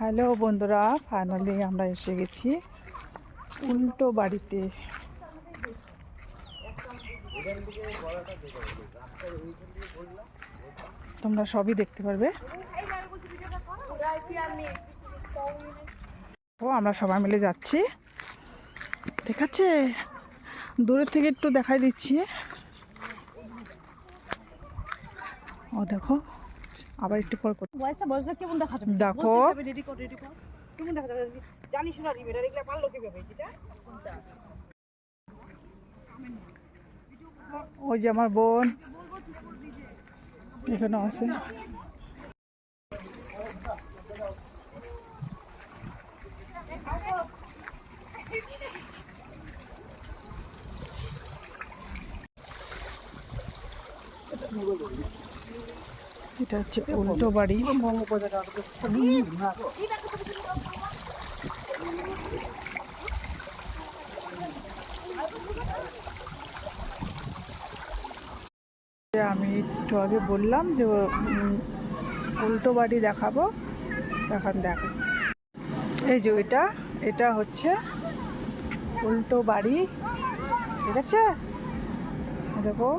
Hello বন্ধুরা, finally আমরা এসে গেছি উল্টো বাড়িতে। তোমরা সবই দেখতে পারবে। ও আমরা সবাই মিলে যাচ্ছি, ঠিক আছে? দূরের থেকে একটু দেখাই দিচ্ছি। ও দেখো, আবার একটু পর দেখো ওই যে আমার বোন এখানে আছে। এটা হচ্ছে উল্টো বাড়ি। আমি একটু আগে বললাম যে উল্টো বাড়ি দেখাবো, এখন দেখাচ্ছি। এই যে এটা হচ্ছে উল্টো বাড়ি, ঠিক আছে? দেখো